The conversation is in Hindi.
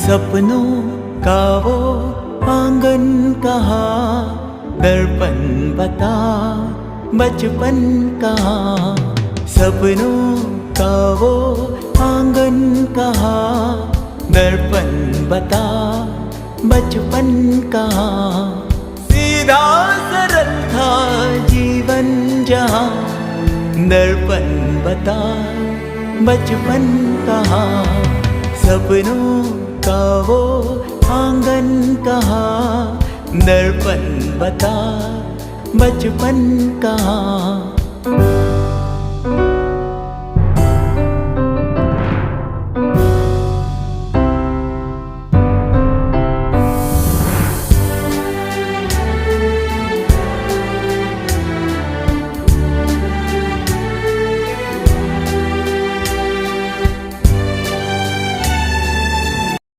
सपनों का वो आंगन कहाँ, दर्पण बता बचपन कहाँ। सपनों का वो आंगन कहाँ, दर्पण बता बचपन कहाँ। सीधा सरल था जीवन जहाँ, दर्पण बता बचपन कहाँ। सपनों का वो आंगन कहाँ, दर्पण बता बचपन कहाँ।